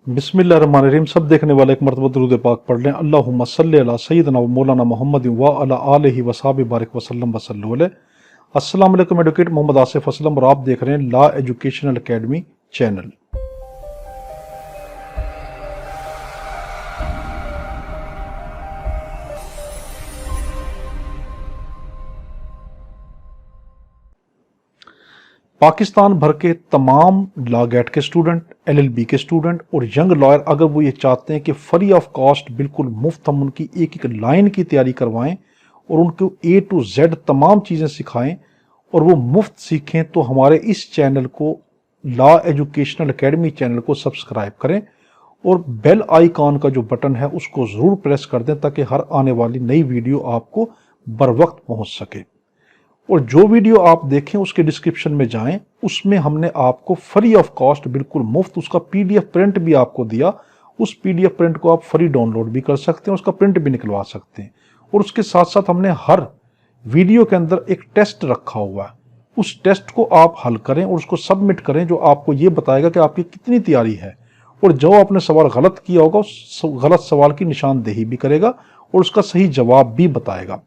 बिस्मिल्लाहिर्रहमानिर्रहीम। सब देखने वाले एक मरतबा दुरूद पाक पढ़ लें। अल्लाहुम्मा सल्ली अला सय्यिदना व मौलाना मुहम्मद व अला आलिहि व सहाबिहि बारिक वसल्लम वसल्लु अलैहि। अस्सलाम वालेकुम। एडवोकेट मोहम्मद आसिफ असलम और आप देख रहे हैं law educational academy channel. Pakistan भर के तमाम लॉ गेट के स्टूडेंट, एलएलबी के स्टूडेंट और यंग लॉयर अगर वो ये चाहते हैं कि फ्री ऑफ कॉस्ट बिल्कुल मुफ्त हम उनकी एक एक लाइन की तैयारी करवाएं और उनको ए टू जेड तमाम चीज़ें सिखाएं और वो मुफ्त सीखें, तो हमारे इस चैनल को, लॉ एजुकेशनल एकेडमी चैनल को सब्सक्राइब करें और बेल आइकॉन का जो बटन है उसको ज़रूर प्रेस कर दें ताकि हर आने वाली नई वीडियो आपको बर वक्त पहुँच सके। और जो वीडियो आप देखें उसके डिस्क्रिप्शन में जाएं, उसमें हमने आपको फ्री ऑफ कॉस्ट बिल्कुल मुफ्त उसका पीडीएफ प्रिंट भी आपको दिया। उस पीडीएफ प्रिंट को आप फ्री डाउनलोड भी कर सकते हैं, उसका प्रिंट भी निकलवा सकते हैं। और उसके साथ साथ हमने हर वीडियो के अंदर एक टेस्ट रखा हुआ है, उस टेस्ट को आप हल करें और उसको सबमिट करें, जो आपको ये बताएगा कि आपकी कितनी तैयारी है। और जो आपने सवाल गलत किया होगा उस गलत सवाल की निशानदेही भी करेगा और उसका सही जवाब भी बताएगा।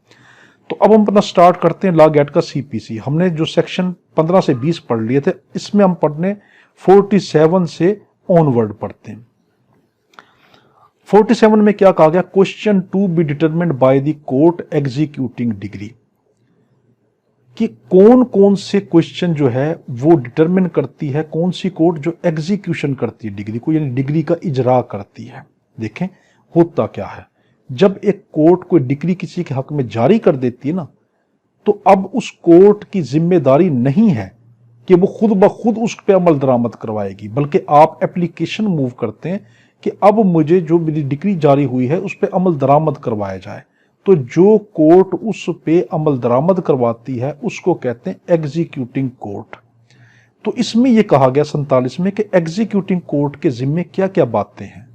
तो अब हम अपना स्टार्ट करते हैं लॉ गेट का सीपीसी। हमने जो सेक्शन 15 से 20 पढ़ लिए थे, इसमें हम पढ़ने 47 से ऑनवर्ड पढ़ते हैं। 47 में क्या कहा गया? Question to be determined by the court executing decree, कि कौन कौन से क्वेश्चन जो है वो डिटरमिन करती है कौन सी कोर्ट, जो एग्जीक्यूशन करती है डिग्री को, यानी डिग्री का इजरा करती है। देखें होता क्या है, जब एक कोर्ट कोई डिग्री किसी के हक में जारी कर देती है ना, तो अब उस कोर्ट की जिम्मेदारी नहीं है कि वो खुद ब खुद उस पर अमल दरामद करवाएगी, बल्कि आप एप्लीकेशन मूव करते हैं कि अब मुझे जो मेरी डिग्री जारी हुई है उस पर अमल दरामद करवाया जाए। तो जो कोर्ट उस पे अमल दरामद करवाती है उसको कहते हैं एग्जीक्यूटिंग कोर्ट। तो इसमें यह कहा गया 47 में कि एग्जीक्यूटिंग कोर्ट के जिम्मे क्या क्या बातें हैं।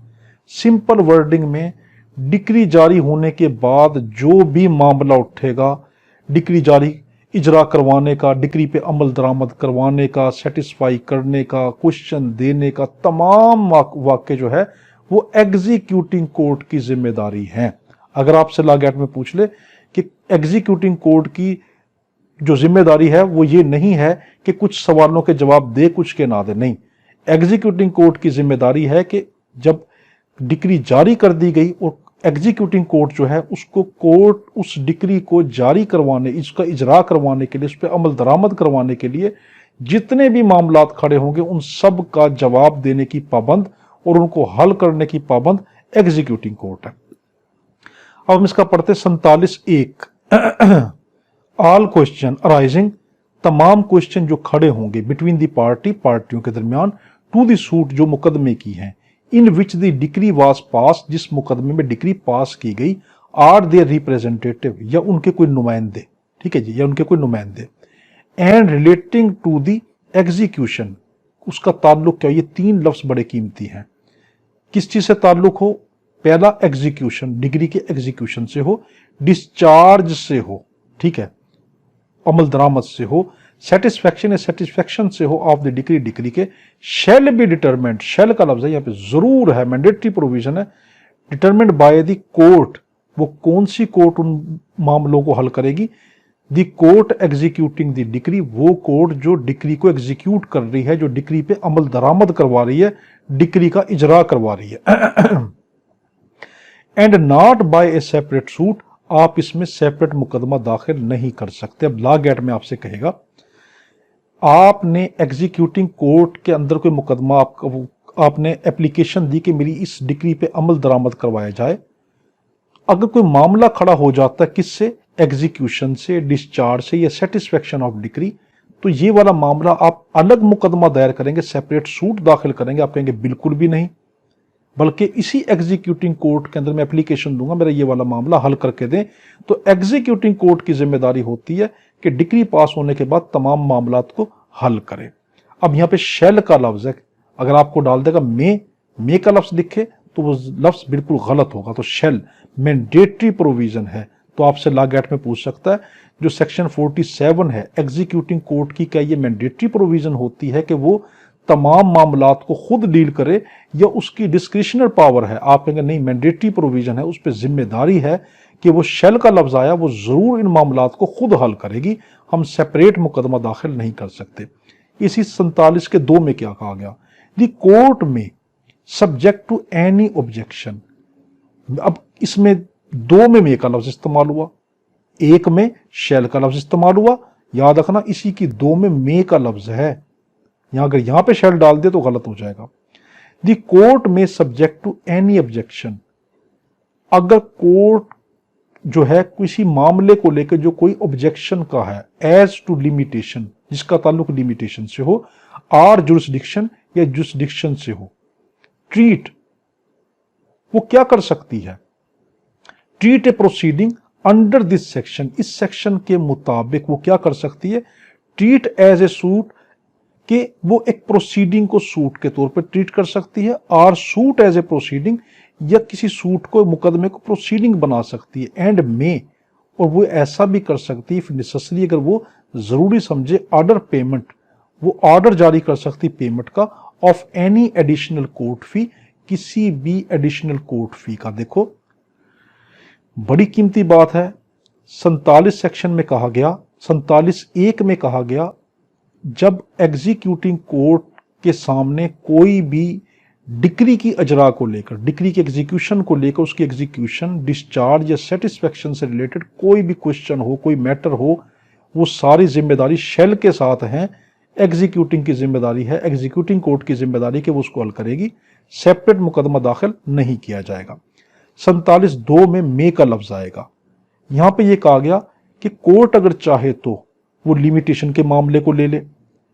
सिंपल वर्डिंग में, डिक्री जारी होने के बाद जो भी मामला उठेगा, डिक्री जारी इजरा करवाने का, डिक्री पे अमल दरामद करवाने का, सेटिस्फाई करने का, क्वेश्चन देने का, तमाम वाक्य जो है वो एग्जीक्यूटिंग कोर्ट की जिम्मेदारी है। अगर आपसे लॉ गेट में पूछ ले कि एग्जीक्यूटिंग कोर्ट की जो जिम्मेदारी है वो ये नहीं है कि कुछ सवालों के जवाब दे कुछ के ना दे, नहीं। एग्जीक्यूटिंग कोर्ट की जिम्मेदारी है कि जब डिक्री जारी कर दी गई और एग्जीक्यूटिंग कोर्ट जो है उसको कोर्ट उस डिक्री को जारी करवाने, इसका इजरा करवाने के लिए, उस पर अमल दरामद करवाने के लिए जितने भी मामलात खड़े होंगे उन सब का जवाब देने की पाबंद और उनको हल करने की पाबंद एग्जीक्यूटिंग कोर्ट है। अब हम इसका पढ़ते 47(1) ऑल क्वेश्चन अराइजिंग, तमाम क्वेश्चन जो खड़े होंगे बिटवीन दी पार्टी, पार्टियों के दरमियान, टू दी सूट जो मुकदमे की हैं, इन विच द डिक्री वाज पास, जिस मुकदमे में डिक्री पास की गई, आर देयर रिप्रेजेंटेटिव, या उनके कोई नुमाइंदे, ठीक है जी, या उनके कोई नुमाइंदे, and relating to the execution, उसका ताल्लुक क्या? ये तीन लफ्ज बड़े कीमती हैं। किस चीज से ताल्लुक हो? पहला एग्जीक्यूशन, डिग्री के एग्जीक्यूशन से हो, डिस्चार्ज से हो, ठीक है, अमल दरामद से हो, सेटिस्फैक्शन या सेटिस्फैक्शन से हो ऑफ द डिग्री, डिग्री के, शैल बी डिटरमिन्ड, शैल का लफ्ज है यहाँ पे जरूर है, मैंडेटरी प्रोविजन है, डिटरमिन्ड बाय द कोर्ट, वो कौन सी कोर्ट उन मामलों को हल करेगी? The court executing the degree, वो कोर्ट जो डिग्री को एग्जीक्यूट कर रही है, जो डिग्री पे अमल दरामद करवा रही है, डिग्री का इजरा करवा रही है। And not by a separate suit, आप इसमें सेपरेट मुकदमा दाखिल नहीं कर सकते। अब लॉ गेट में आपसे कहेगा आपने एग्जीक्यूटिंग कोर्ट के अंदर कोई मुकदमा, आपने एप्लीकेशन दी कि मेरी इस डिग्री पे अमल दरामद करवाया जाए। अगर कोई मामला खड़ा हो जाता है किससे? एग्जीक्यूशन से, डिस्चार्ज से या सेटिस्फैक्शन ऑफ डिग्री, तो ये वाला मामला आप अलग मुकदमा दायर करेंगे, सेपरेट सूट दाखिल करेंगे? आप कहेंगे बिल्कुल भी नहीं, बल्कि इसी एग्जीक्यूटिंग कोर्ट के अंदर मैं एप्लीकेशन दूंगा, मेरा ये वाला मामला हल करके दें। तो एग्जीक्यूटिंग कोर्ट की जिम्मेदारी होती है कि डिग्री पास होने के बाद तमाम मामलात को हल करें। अब यहां पे शैल का लफ्ज है, अगर आपको डाल देगा मे का लफ्ज लिखे तो वो लफ्ज बिल्कुल गलत होगा। तो शैल मैंडेटरी प्रोविजन है, तो आपसे लॉ गेट में पूछ सकता है जो सेक्शन 47 है एग्जीक्यूटिंग कोर्ट की, क्या ये मैंडेटरी प्रोविजन होती है कि वो तमाम मामलात को खुद डील करे या उसकी डिस्क्रिशनल पावर है। आप कहेंगे नहीं मैंडेटरी प्रोविजन है, उस पर जिम्मेदारी है कि वो शेल का लफ्ज आया वो जरूर इन मामलात को खुद हल करेगी, हम सेपरेट मुकदमा दाखिल नहीं कर सकते। इसी 47 के 2 में क्या कहा गया, द कोर्ट में सब्जेक्ट टू एनी ऑब्जेक्शन। अब इसमें 2 में मे का लफ्ज इस्तेमाल हुआ, 1 में शेल का लफ्ज इस्तेमाल हुआ। याद रखना इसी की 2 में मे का लफ्ज है, यहां अगर यहां पे शेल डाल दे तो गलत हो जाएगा। द कोर्ट में सब्जेक्ट टू एनी ऑब्जेक्शन, अगर कोर्ट जो है किसी मामले को लेकर जो कोई ऑब्जेक्शन का है, एज टू लिमिटेशन, जिसका ताल्लुक लिमिटेशन से हो, आर जुरिस्डिक्शन या जुरिस्डिक्शन से हो, ट्रीट वो क्या कर सकती है, treat a proceeding under this section, इस सेक्शन के मुताबिक वो क्या कर सकती है, ट्रीट एज ए सूट, कि वो एक प्रोसीडिंग को सूट के तौर पर ट्रीट कर सकती है, और सूट एज ए प्रोसीडिंग, या किसी सूट को मुकदमे को प्रोसीडिंग बना सकती है, एंड मे, और वो ऐसा भी कर सकती है इफ नेसेसरी, अगर वो जरूरी समझे, ऑर्डर पेमेंट, वो ऑर्डर जारी कर सकती पेमेंट का, of any additional court fee, किसी भी एडिशनल कोर्ट फी का। देखो बड़ी कीमती बात है, 47 सेक्शन में कहा गया, 47(1) में कहा गया, जब एग्जीक्यूटिंग कोर्ट के सामने कोई भी डिक्री की अजरा को लेकर, डिक्री के एग्जीक्यूशन को लेकर, उसकी एग्जीक्यूशन, डिस्चार्ज या सेटिस्फेक्शन से रिलेटेड कोई भी क्वेश्चन हो, कोई मैटर हो, वो सारी जिम्मेदारी शेल के साथ है, एग्जीक्यूटिंग की जिम्मेदारी है, एग्जीक्यूटिंग कोर्ट की जिम्मेदारी कि वो उसको हल करेगी, सेपरेट मुकदमा दाखिल नहीं किया जाएगा। 47(2) में मे का लफ्ज आएगा, यहां पे ये कहा गया कि कोर्ट अगर चाहे तो वो लिमिटेशन के मामले को ले ले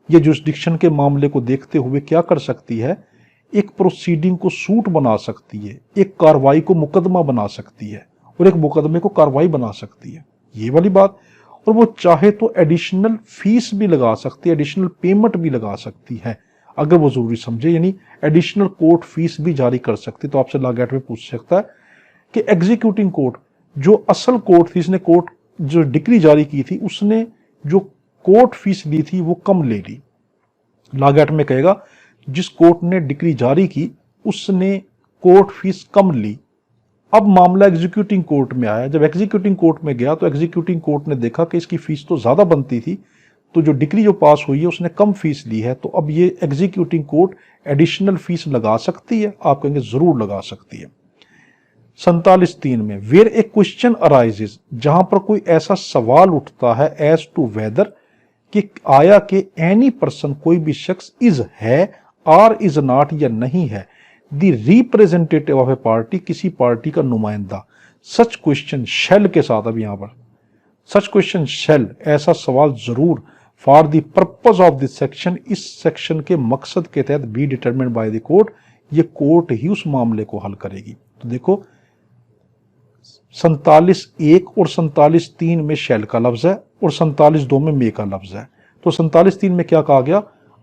या जुरिस्डिक्शन के मामले को देखते हुए क्या कर सकती है, एक प्रोसीडिंग को सूट बना सकती है, एक कार्रवाई को मुकदमा बना सकती है, और एक मुकदमे को कार्रवाई बना सकती है, ये वाली बात। और वो चाहे तो एडिशनल फीस भी लगा सकती है, एडिशनल पेमेंट भी लगा सकती है अगर वो जरूरी समझे, यानी एडिशनल कोर्ट फीस भी जारी कर सकती। तो आपसे लॉ गेट में पूछ सकता है कि एग्जीक्यूटिंग कोर्ट जो असल कोर्ट थी, इसने कोर्ट जो डिक्री जारी की थी, उसने जो कोर्ट फीस ली थी वो कम ले ली। लॉ गेट में कहेगा जिस कोर्ट ने डिक्री जारी की उसने कोर्ट फीस कम ली। अब मामला एग्जीक्यूटिंग कोर्ट में आया, जब एग्जीक्यूटिंग कोर्ट में गया तो एग्जीक्यूटिंग कोर्ट ने देखा कि इसकी फीस तो ज्यादा बनती थी, तो जो डिक्री जो पास हुई है उसने कम फीस ली है, तो अब ये एग्जीक्यूटिंग कोर्ट एडिशनल फीस लगा सकती है। आप कहेंगे जरूर लगा सकती है। 47(3) में वेयर ए क्वेश्चन अराइजेज, जहां पर कोई ऐसा सवाल उठता है एज टू वेदर, कि आया कि एनी पर्सन, कोई भी शख्स, इज है और इज नॉट या नहीं है, the representative of A party, किसी पार्टी का नुमाइंदा, सच क्वेश्चन शेल के साथ, अब यहां पर सच क्वेश्चन शेल, ऐसा सवाल जरूर, for the purpose of this section, इस सेक्शन के मकसद के तहत, be determined by the court, ये कोर्ट ही उस मामले को हल करेगी। तो देखो 47(1) और 47(3) में शेल का लफ्ज है और 47(2) में मे का लफ्ज है। तो 47(3) में क्या कहा गया,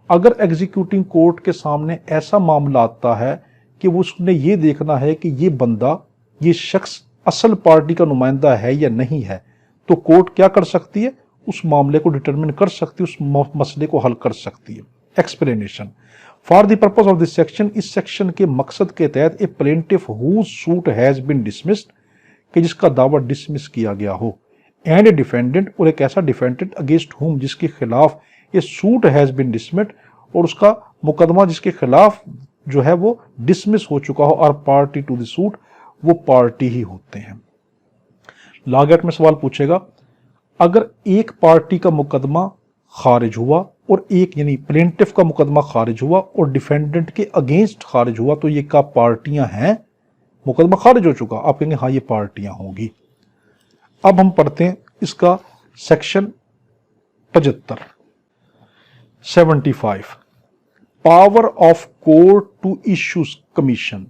अगर एग्जीक्यूटिंग कोर्ट के सामने ऐसा मामला आता है कि वो उसने ये देखना है कि ये बंदा, ये शख्स असल पार्टी का नुमाइंदा है या नहीं है, तो कोर्ट क्या कर सकती है, उस मामले को डिटरमिन कर सकती है, उस मसले को हल कर सकती है। Explanation, for the purpose of this section, इस सेक्शन के मकसद के तहत, a plaintiff whose suit has been dismissed, कि जिसका दावा डिसमिस किया गया हो, एंड ए डिफेंडेंट, और एक ऐसा डिफेंडेंट अगेंस्ट हुम, जिसके खिलाफ ये सूट हैज बीन डिसमिस्ड, और उसका मुकदमा जिसके खिलाफ जो है वो डिसमिस हो चुका हो, और पार्टी टू द सूट, वो पार्टी ही होते हैं। लॉ गेट में सवाल पूछेगा, अगर एक पार्टी का मुकदमा खारिज हुआ और एक, यानी प्लेंटिफ का मुकदमा खारिज हुआ और डिफेंडेंट के अगेंस्ट खारिज हुआ, तो ये क्या पार्टियां हैं, मुकदमा खारिज हो चुका, आप कहेंगे हाँ ये पार्टियां होंगी। अब हम पढ़ते हैं इसका section 75 power of court to issue commission.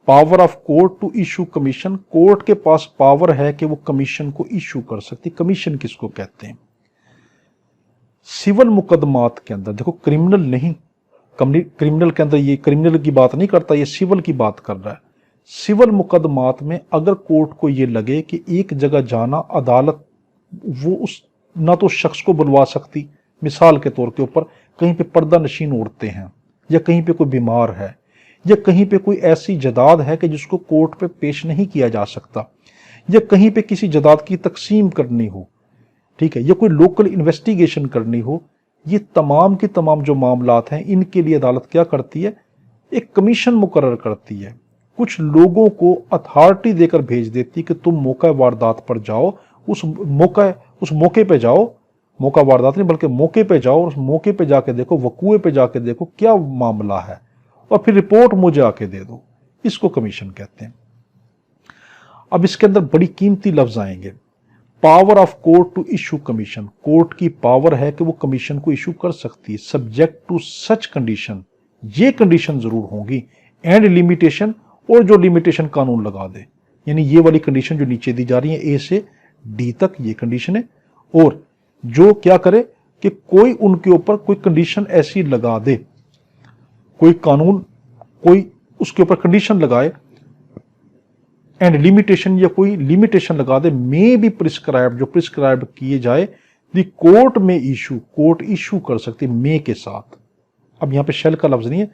Power of court to issue commission, court के पास पावर है कि वो कमीशन को इशू कर सकती। कमीशन किसको कहते हैं, सिविल मुकदमात के अंदर, देखो क्रिमिनल नहीं, क्रिमिनल के अंदर ये क्रिमिनल की बात नहीं करता, ये सिविल की बात कर रहा है। सिविल मुकदमात में अगर कोर्ट को ये लगे कि एक जगह जाना, अदालत वो उस ना तो शख्स को बुलवा सकती, मिसाल के तौर के ऊपर कहीं पे पर्दा नशीन औरतें हैं, या कहीं पे कोई बीमार है, या कहीं पे कोई ऐसी जायदाद है कि जिसको कोर्ट पे पेश नहीं किया जा सकता, या कहीं पे किसी जायदाद की तकसीम करनी हो, ठीक है, या कोई लोकल इन्वेस्टिगेशन करनी हो, ये तमाम के तमाम जो मामलात हैं इनके लिए अदालत क्या करती है, एक कमीशन मुकर्रर करती है, कुछ लोगों को अथॉरिटी देकर भेज देती है कि तुम मौका वारदात पर जाओ, उस मौके पे जाओ, मौका वारदात नहीं बल्कि मौके पे जाओ, उस मौके पे जाके देखो, वकूए पे जाके देखो क्या मामला है, और फिर रिपोर्ट मुझे आके दे दो। इसको कमीशन कहते हैं। अब इसके अंदर बड़ी कीमती लफ्ज आएंगे, power of court to issue commission. Court की पावर है कि वो कमीशन को इशू कर सकती है, सब्जेक्ट टू सच कंडीशन, ये कंडीशन जरूर होंगी, एंड लिमिटेशन, और जो लिमिटेशन कानून लगा दे, यानी ये वाली कंडीशन जो नीचे दी जा रही है ए से डी तक, ये कंडीशन है, और जो क्या करे कि कोई उनके ऊपर कोई कंडीशन ऐसी लगा दे, कोई कानून कोई उसके ऊपर कंडीशन लगाए, एंड लिमिटेशन, या कोई लिमिटेशन लगा दे, मे बी प्रिस्क्राइब, जो प्रिस्क्राइब किए जाए, द कोर्ट में इशू, कोर्ट इशू कर सकती है मे के साथ। अब यहां पे शेल का लफ्ज नहीं है,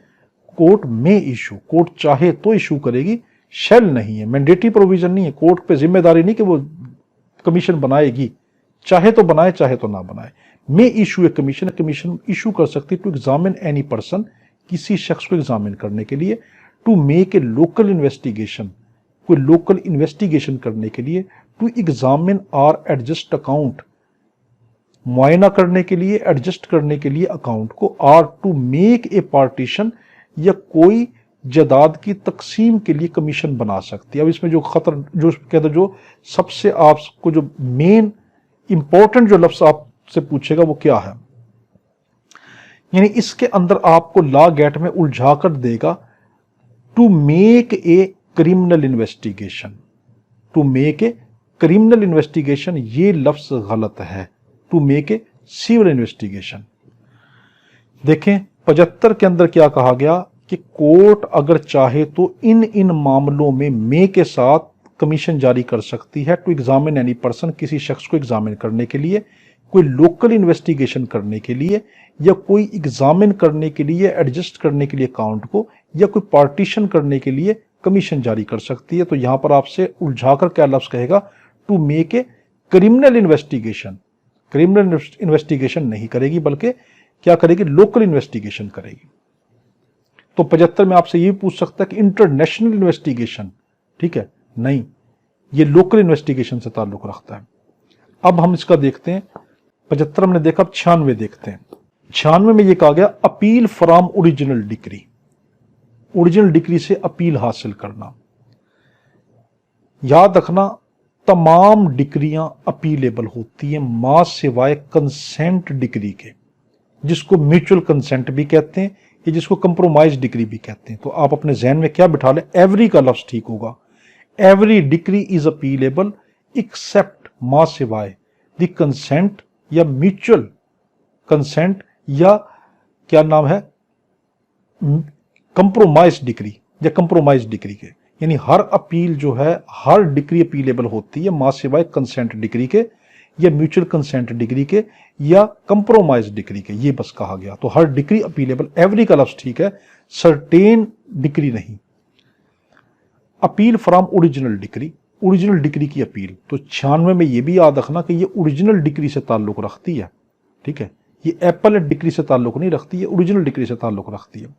कोर्ट में इशू, कोर्ट चाहे तो इशू करेगी, शेल नहीं है, मैंडेटरी प्रोविजन नहीं है, कोर्ट पे जिम्मेदारी नहीं कि वो कमीशन बनाएगी, चाहे तो बनाए चाहे तो ना बनाए। May issue a commission, commission issue कर सकती है टू एग्जामिन एनी पर्सन, किसी शख्स को एग्जामिन करने के लिए, to make a local investigation, कोई लोकल इन्वेस्टिगेशन करने के लिए, टू एग्जामिन और एडजस्ट अकाउंट, मुआयना करने के लिए, एडजस्ट करने के लिए अकाउंट को, और टू मेक ए पार्टीशन, या कोई जायदाद की तकसीम के लिए कमीशन बना सकती है। अब इसमें जो खतर जो कहते हैं, जो सबसे आपको जो मेन इंपॉर्टेंट जो लफ्ज आपसे पूछेगा वो क्या है, यानी इसके अंदर आपको लॉ गेट में उलझा कर देगा, to make a criminal investigation, to make a criminal investigation, ये लफ्ज गलत है, to make a civil investigation. देखें 75 के अंदर क्या कहा गया कि कोर्ट अगर चाहे तो इन मामलों में मे के साथ कमीशन जारी कर सकती है, टू एग्जामिन एनी पर्सन, किसी शख्स को एग्जामिन करने के लिए, कोई लोकल इन्वेस्टिगेशन करने के लिए, या कोई एग्जामिन करने के लिए, एडजस्ट करने के लिए अकाउंट को, या कोई पार्टीशन करने के लिए कमीशन जारी कर सकती है। तो यहां पर आपसे उलझाकर क्या लफ्ज कहेगा, to make a criminal investigation, criminal investigation नहीं करेगी बल्कि क्या करेगी, लोकल इन्वेस्टिगेशन करेगी। तो 75 में आपसे ये पूछ सकता है कि इंटरनेशनल इन्वेस्टिगेशन, ठीक है, नहीं, ये लोकल इन्वेस्टिगेशन से ताल्लुक रखता है। अब हम इसका देखते हैं, 75 हमने देखा, अब 96 देखते हैं। 96 में ये कहा गया, appeal from original decree, original decree से अपील हासिल करना। याद रखना तमाम डिक्रियां अपीलेबल होती हैं मां सिवाय कंसेंट डिक्री के, जिसको म्यूचुअल कंसेंट भी कहते हैं, या जिसको कंप्रोमाइज डिक्री भी कहते हैं। तो आप अपने जहन में क्या बिठा लें, एवरी का लफ्ज ठीक होगा, every decree is appealable except, मां सिवाय, द कंसेंट या म्यूचुअल कंसेंट, या क्या नाम है, कंप्रोमाइज डिक्री या कंप्रोमाइज डिक्री के, यानी हर अपील जो है, हर डिक्री अपीलेबल होती है मां सिवाय कंसेंट डिक्री के, या म्यूचुअल कंसेंट डिग्री के, या कंप्रोमाइज डिग्री के, ये बस कहा गया। तो हर डिग्री अपीलेबल, एवरी का लफ्ज ठीक है, सर्टेन डिग्री नहीं। Appeal from original degree, original degree की अपील। तो 96 में ये भी याद रखना कि ये ओरिजिनल डिग्री से ताल्लुक रखती है, ठीक है, ये एप्पलेट डिग्री से ताल्लुक नहीं रखती है, ओरिजिनल डिग्री से ताल्लुक रखती है।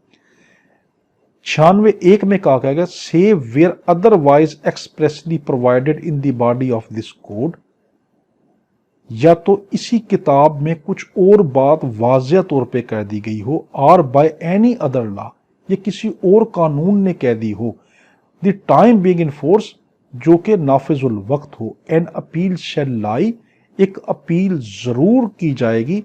96(1) में कहा गया, से where otherwise expressly provided in the body of this code, या तो इसी किताब में कुछ और बात वाज़िया तौर पे कह दी गई हो, और बाय एनी अदर लॉ, या किसी और कानून ने कह दी हो, the time being in force, जो कि नाफिजुल वक्त हो, एन अपील शैल लाई, एक अपील जरूर की जाएगी,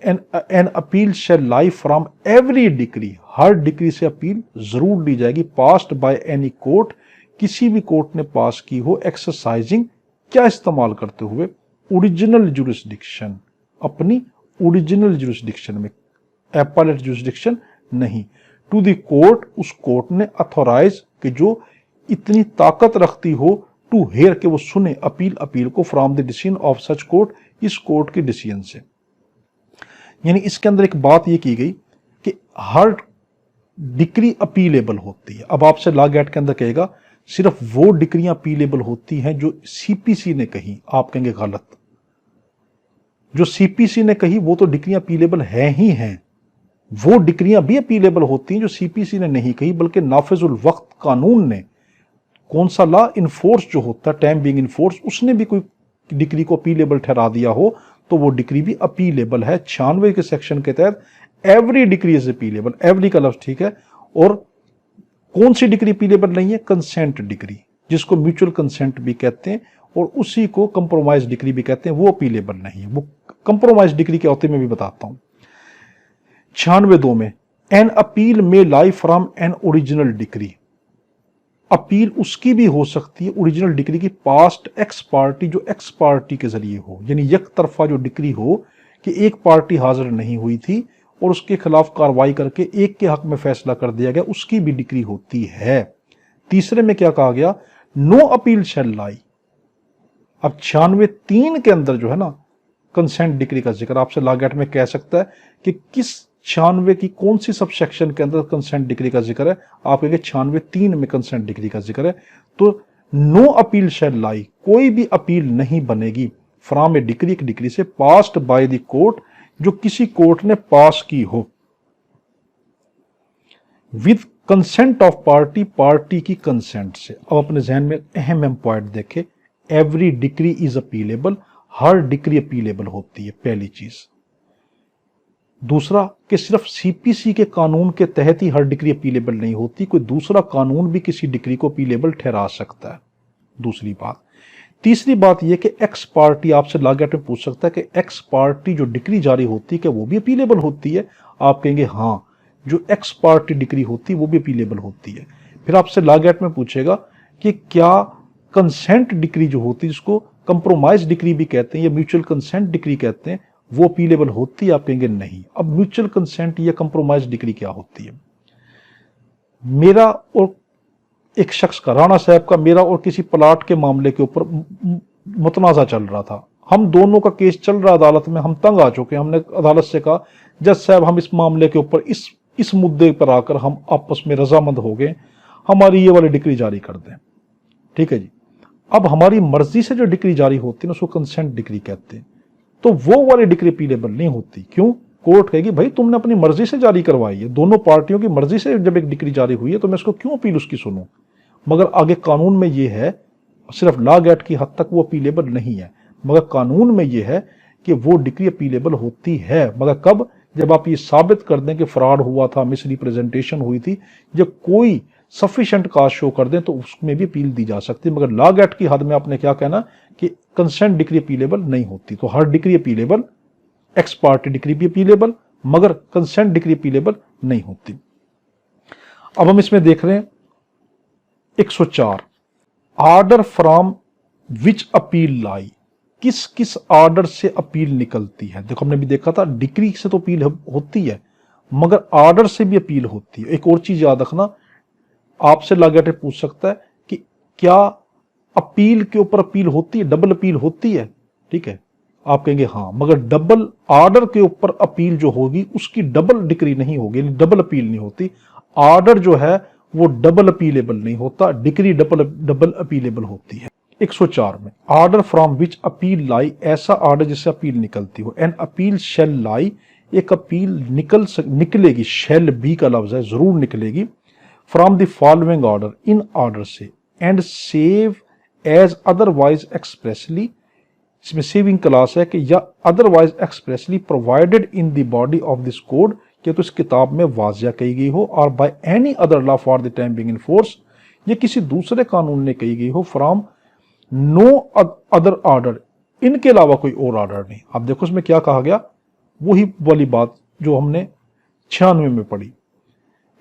an appeal shall lie from every decree, हर डिक्री से अपील जरूर ली जाएगी, पास्ड बाय एनी कोर्ट, किसी भी कोर्ट ने पास की हो, एक्सरसाइजिंग, क्या इस्तेमाल करते हुए, ओरिजिनल जुरिस्डिक्शन, अपनी ओरिजिनल जुरिस्डिक्शन में, एप्पलेट जुरिस्डिक्शन नहीं, टू द कोर्ट, उस कोर्ट ने अथोराइज, कि जो इतनी ताकत रखती हो, टू हेयर, के वो सुने, अपील को, from the decision of such court, इस कोर्ट के डिसीजन से। यानी इसके अंदर एक बात ये की गई कि हर डिक्री अपीलेबल होती है। अब आपसे लॉ एक्ट के अंदर कहेगा सिर्फ वो डिक्रियां अपीलेबल होती हैं जो सीपीसी ने कही, आप कहेंगे गलत। जो सीपीसी ने कही वो तो डिक्रियां अपीलेबल है ही हैं। वो डिक्रियां भी अपीलेबल होती हैं जो सीपीसी ने नहीं कही, बल्कि नाफिजुल वक्त कानून ने, कौन सा लॉ इनफोर्स जो होता है, टाइम बीइंग इनफोर्स, उसने भी कोई डिक्री को अपीलेबल ठहरा दिया हो तो वो डिक्री भी अपीलेबल है। 96 के सेक्शन के तहत every decree is appealable. Every का लफ्ज ठीक है। और कौन सी डिक्री अपीलेबल नहीं है? कंसेंट डिक्री, जिसको म्यूचुअल कंसेंट भी कहते हैं और उसी को कंप्रोमाइज डिक्री भी कहते हैं, वो अपीलेबल नहीं है। वो कंप्रोमाइज डिक्री क्या होती है मैं भी बताता हूं। 96(2) में एन अपील में lie from an original decree. Appeal उसकी भी हो सकती है ओरिजिनल डिक्री की पास्ट एक्स पार्टी, जो एक्स पार्टी के जरिए हो, यानी एक तरफा जो डिक्री हो कि एक पार्टी हाजिर नहीं हुई थी और उसके खिलाफ कार्रवाई करके एक के हक में फैसला कर दिया गया, उसकी भी डिक्री होती है। तीसरे में क्या कहा गया? नो अपील शैल लाई। अब 96(3) के अंदर जो है ना कंसेंट डिक्री का जिक्र, आपसे लॉ एक्ट में कह सकता है कि किस 96 की कौन सी सब सेक्शन के अंदर कंसेंट डिक्री का जिक्र है। आप कहेंगे 96(3) में कंसेंट डिक्री का जिक्र है। तो नो अपील शैल लाई, कोई भी अपील नहीं बनेगी फ्रॉम ए डिक्री, एक डिक्री से पास्ड बाय द कोर्ट, जो किसी कोर्ट ने पास की हो, with consent of party, party की कंसेंट से। अब अपने जहन में अहम पॉइंट देखें, every decree is appealable, her decree appealable होती है, पहली चीज। दूसरा कि सिर्फ सीपीसी के कानून के तहत ही हर डिक्री अपीलेबल नहीं होती, कोई दूसरा कानून भी किसी डिक्री को अपीलेबल ठहरा सकता है, दूसरी बात। तीसरी बात यह कि एक्स पार्टी, आपसे लॉ एक्ट में पूछ सकता है कि एक्स पार्टी जो डिक्री जारी होती है क्या वो भी अपीलेबल होती है? आप कहेंगे हां, जो एक्स पार्टी डिक्री होती है वो भी अपीलेबल होती है। फिर आपसे लॉ एक्ट में पूछेगा कि क्या कंसेंट डिक्री जो होती है, जिसको कंप्रोमाइज डिक्री भी कहते हैं या म्यूचुअल कंसेंट डिक्री कहते हैं, वो अपीलेबल होती है? आप कहेंगे नहीं। अब म्यूचुअल कंसेंट या कंप्रोमाइज डिक्री क्या होती है? मेरा और एक शख्स का, राणा साहब का, मेरा और किसी प्लाट के मामले के ऊपर मुतनाजा चल रहा था। हम दोनों का केस चल रहा अदालत में, हम तंग आ चुके हैं। हमने अदालत से कहा जज साहब हम इस मामले के ऊपर इस मुद्दे पर आकर हम आपस में रजामंद हो गए, हमारी ये वाली डिक्री जारी कर दें। ठीक है जी। अब हमारी मर्जी से जो डिक्री जारी होती है ना उसको कंसेंट डिक्री कहते हैं। तो वो वाली डिक्री अपीलेबल नहीं होती। क्यों? कोर्ट कहेगी भाई तुमने अपनी मर्जी से जारी करवाई है, दोनों पार्टियों की मर्जी से जब एक डिक्री जारी हुई है तो मैं इसको क्यों अपील उसकी सुनूं? मगर आगे कानून में यह है, सिर्फ लॉ एक्ट की हद तक वो अपीलेबल नहीं है, मगर कानून में यह है कि वो डिक्री अपीलेबल होती है। मगर कब? जब आप ये साबित कर दें कि फ्रॉड हुआ था, मिस रिप्रेजेंटेशन हुई थी, जब कोई सफिशिएंट काज शो कर दें तो उसमें भी अपील दी जा सकती है। मगर लॉ एक्ट की हद में आपने क्या कहना कि कंसेंट डिक्री अपीलेबल नहीं होती। तो हर decree appealable, ex parte decree भी अपीलेबल, मगर कंसेंट डिक्री अपीलेबल नहीं होती। अब हम इसमें देख रहे हैं 104, order from which appeal lie, किस किस ऑर्डर से अपील निकलती है। देखो हमने भी देखा था डिक्री से तो अपील होती है, मगर ऑर्डर से भी अपील होती है। एक और चीज याद रखना, आपसे लॉ एक्ट पूछ सकता है कि क्या अपील के ऊपर अपील होती है, डबल अपील होती है? ठीक है, आप कहेंगे हाँ, मगर डबल ऑर्डर के ऊपर अपील जो होगी उसकी डबल डिक्री नहीं होगी, डबल अपील नहीं होती। ऑर्डर जो है वो डबल अपीलेबल नहीं होता, डिक्री डबल अपीलेबल होती है। 104 में ऑर्डर फ्रॉम विच अपील लाई, ऐसा ऑर्डर जिससे अपील निकलती हो। एन अपील शेल लाई, एक अपील निकलेगी, शेल बी का लफ्ज है, जरूर निकलेगी, फ्रॉम द फॉलोइंग ऑर्डर, इन ऑर्डर से, and save as otherwise expressly, इसमें सेविंग क्लास है कि या otherwise expressly provided in the body of this code, कि तो इस किताब में वाजिया कही गई हो, और by any other law for the time being in force, ये किसी दूसरे कानून ने कही गई हो, फ्रॉम नो अदर ऑर्डर, इनके अलावा कोई और ऑर्डर नहीं। अब देखो इसमें क्या कहा गया, वही वाली बात जो हमने 96 में पढ़ी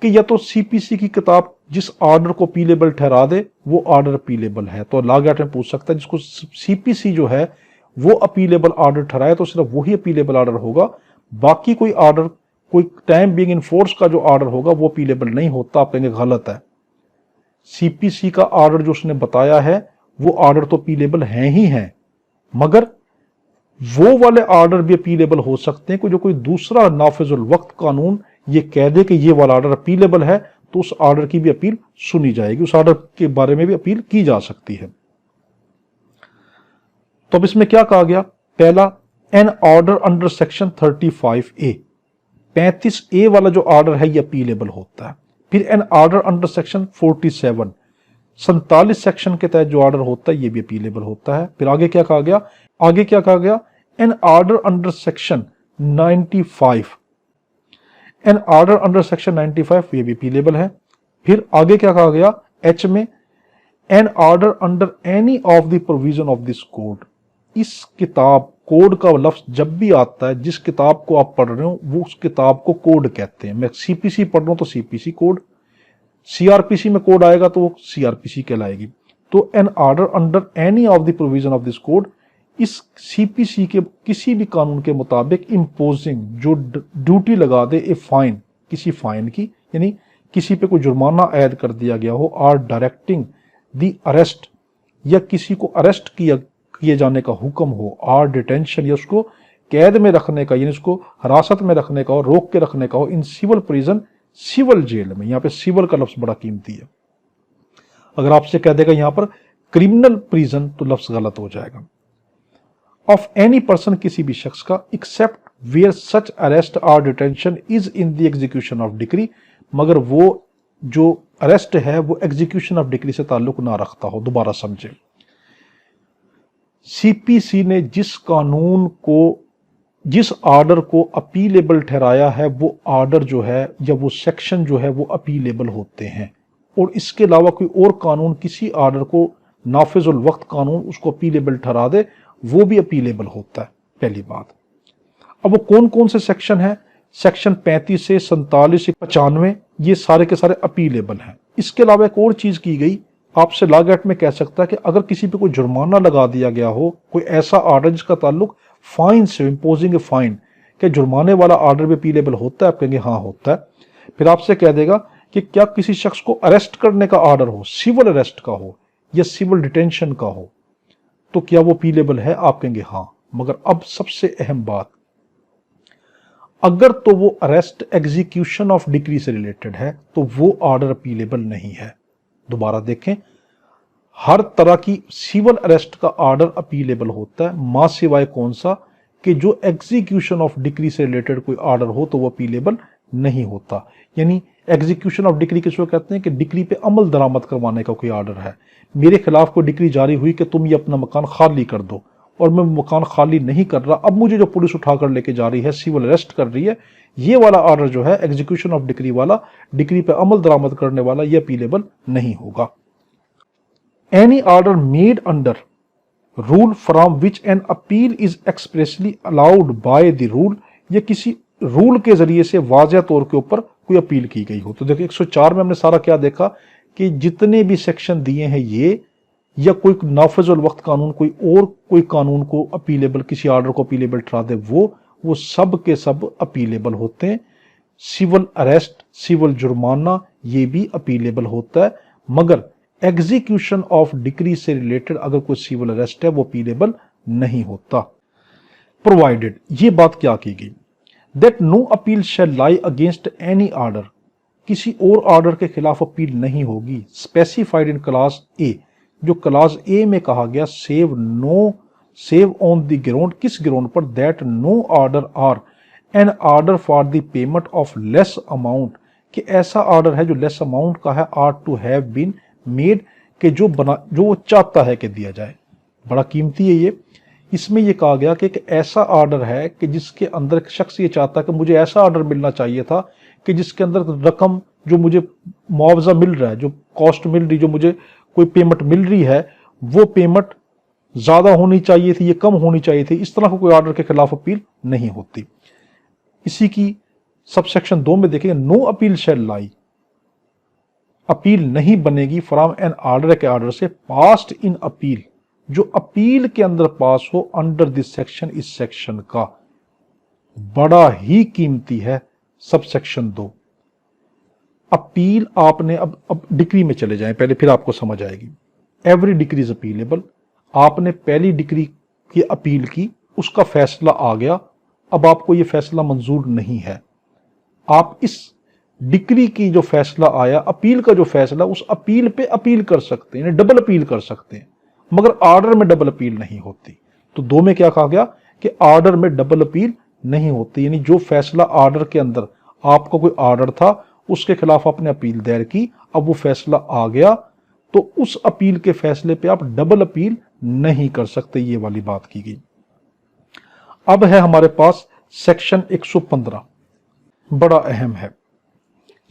कि या तो सीपीसी की किताब जिस ऑर्डर को अपीलेबल ठहरा दे वो ऑर्डर अपीलेबल है। तो लॉ एक्ट में पूछ सकता है जिसको सीपीसी जो है वो अपीलेबल ऑर्डर ठहराए तो सिर्फ वही अपीलेबल ऑर्डर होगा, बाकी कोई ऑर्डर, कोई टाइम बीइंग इन फोर्स का जो ऑर्डर होगा वो अपीलेबल नहीं होता। आप कहेंगे गलत है, सीपीसी का ऑर्डर जो उसने बताया है वो ऑर्डर तो अपीलेबल है ही है, मगर वो वाले ऑर्डर भी अपीलेबल हो सकते हैं जो कोई दूसरा नाफिजुल वक्त कानून ये कह दे कि ये वाला ऑर्डर अपीलेबल है, तो उस ऑर्डर की भी अपील सुनी जाएगी, उस ऑर्डर के बारे में भी अपील की जा सकती है। तो अब इसमें क्या कहा गया, पहला, N order under section 35A, 35A वाला जो ऑर्डर है ये अपीलेबल होता है। फिर an order under section 47, 47 section के तहत जो ऑर्डर होता है ये भी अपीलेबल होता है। फिर आगे क्या कहा गया, आगे क्या कहा गया, an order under section 95, an order under section 95 ये भी अपीलेबल है। फिर आगे क्या कहा गया, एच में, an order under any of the provision of this code. इस किताब, कोड का लफ्ज जब भी आता है, जिस किताब को आप पढ़ रहे हो वो उस किताब को कोड कहते हैं। मैं सीपीसी पढ़ रहा हूं तो सीपीसी कोड, सीआरपीसी में कोड आएगा तो वो सीआरपीसी कहलाएगी। तो an order under any of the provision of this code, इस सीपीसी के किसी भी कानून के मुताबिक इम्पोजिंग, जो ड्यूटी लगा दे ए फाइन, किसी फाइन की, यानी किसी पे कोई जुर्माना ऐड कर दिया गया हो, आर डायरेक्टिंग द अरेस्ट, या किसी को अरेस्ट किए जाने का हुक्म हो, आर डिटेंशन, या उसको कैद में रखने का, यानी उसको हिरासत में रखने का हो, रोक के रखने का हो, in civil prison, civil jail में। यहां पे सिविल का लफ्ज बड़ा कीमती है। अगर आपसे कह देगा यहां पर क्रिमिनल प्रिजन तो लफ्ज गलत हो जाएगा। ऑफ एनी पर्सन, किसी भी शख्स का, except where such arrest or detention is in the execution of decree, मगर वो जो अरेस्ट है वो एग्जीक्यूशन ऑफ डिक्री से ताल्लुक ना रखता हो। दोबारा समझे, सीपीसी ने जिस कानून को, जिस ऑर्डर को अपीलेबल ठहराया है, वो ऑर्डर जो है या वो सेक्शन जो है वो अपीलेबल होते हैं। और इसके अलावा कोई और कानून किसी ऑर्डर को, नाफिजुल वक्त कानून उसको अपीलेबल ठहरा दे, वो भी अपीलेबल होता है, पहली बात। अब वो कौन कौन से सेक्शन है, सेक्शन 35 से 47 से 95, ये सारे के सारे अपीलेबल हैं। इसके अलावा एक और चीज की गई, आपसे लॉ एक्ट में कह सकता है कि अगर किसी पे कोई जुर्माना लगा दिया गया हो, कोई ऐसा ऑर्डर जिसका ताल्लुक फाइन से, इम्पोजिंग ए फाइन, क्या जुर्माने वाला ऑर्डर भी अपीलेबल होता है? आप कहेंगे हाँ होता है। फिर आपसे कह देगा कि क्या किसी शख्स को अरेस्ट करने का ऑर्डर हो, सिविल अरेस्ट का हो या सिविल डिटेंशन का हो, तो क्या वो अपीलेबल है? आप कहेंगे हाँ। मगर अब सबसे अहम बात, अगर तो वो अरेस्ट एग्जीक्यूशन ऑफ डिक्री से रिलेटेड है तो वो ऑर्डर अपीलेबल नहीं है। दोबारा देखें, हर तरह की सिविल अरेस्ट का ऑर्डर अपीलेबल होता है, मां सिवाय कौन सा, कि जो एग्जीक्यूशन ऑफ डिक्री से रिलेटेड कोई ऑर्डर हो तो वो अपीलेबल नहीं होता। यानी एग्जीक्यूशन ऑफ डिक्री किसको कहते हैं कि डिक्री पे अमल दरामद करवाने का कोई ऑर्डर है। मेरे खिलाफ कोई डिक्री जारी हुई कि तुम ये अपना मकान खाली कर दो, और मैं मकान खाली नहीं कर रहा, अब मुझे जो पुलिस उठाकर लेके जा रही है, सिविल अरेस्ट कर रही है, ये वाला ऑर्डर जो है एग्जीक्यूशन ऑफ डिक्री वाला, डिक्री पे अमल दरामद करने वाला, ये अपीलेबल नहीं होगा। Any order made under rule from which an appeal is expressly allowed by the rule, ये किसी रूल के जरिए से वाज़ेह तौर के ऊपर कोई अपील की गई हो। तो देखो 104 में हमने सारा क्या देखा कि जितने भी सेक्शन दिए हैं ये, या कोई नाफिजुल वक्त कानून, कोई और कोई कानून को अपीलेबल, किसी ऑर्डर को अपीलेबल ठहरा दे, वो सब के सब अपीलेबल होते हैं। सिविल अरेस्ट, सिविल जुर्माना, ये भी अपीलेबल होता है। मगर एग्जीक्यूशन ऑफ डिक्री से रिलेटेड अगर कोई सिविल अरेस्ट है वो अपीलेबल नहीं होता। प्रोवाइडेड, ये बात क्या की गई, that no appeal shall lie against any order, किसी और ऑर्डर के खिलाफ अपील नहीं होगी। स्पेसिफाइड इन क्लास ए, जो क्लास ए में कहा गया, सेव ऑन द ग्राउंड, किस ग्राउंड पर, that no order or an order for the payment of less amount, कि ऐसा ऑर्डर है जो लेस अमाउंट का है, or to have been made, के जो वो चाहता है कि दिया जाए। बड़ा कीमती है ये। इसमें यह कहा गया कि एक ऐसा ऑर्डर है कि जिसके अंदर एक शख्स ये चाहता है कि मुझे ऐसा ऑर्डर मिलना चाहिए था कि जिसके अंदर रकम, जो मुझे मुआवजा मिल रहा है, जो कॉस्ट मिल रही, जो मुझे कोई पेमेंट मिल रही है, वो पेमेंट ज्यादा होनी चाहिए थी, ये कम होनी चाहिए थी। इस तरह का कोई ऑर्डर के खिलाफ अपील नहीं होती। इसी की सबसेक्शन 2 में देखेंगे, नो अपील शैल लाई, अपील नहीं बनेगी फ्रॉम एन ऑर्डर, के ऑर्डर से, पास्ट इन अपील, जो अपील के अंदर पास हो, अंडर दिस सेक्शन, इस सेक्शन का। बड़ा ही कीमती है सबसेक्शन 2। अपील आपने, अब डिक्री में चले जाएं पहले, फिर आपको समझ आएगी। एवरी डिक्री इज अपीलेबल, आपने पहली डिक्री की अपील की, उसका फैसला आ गया, अब आपको यह फैसला मंजूर नहीं है, आप इस डिक्री की जो फैसला आया, अपील का जो फैसला, उस अपील पे अपील कर सकते हैं, डबल अपील कर सकते हैं, मगर ऑर्डर में डबल अपील नहीं होती। तो 2 में क्या कहा गया कि ऑर्डर में डबल अपील नहीं होती, यानी जो फैसला ऑर्डर के अंदर आपका कोई ऑर्डर था उसके खिलाफ आपने अपील दायर की, अब वो फैसला आ गया तो उस अपील के फैसले पे आप डबल अपील नहीं कर सकते, ये वाली बात की गई। अब है हमारे पास सेक्शन 115, बड़ा अहम है।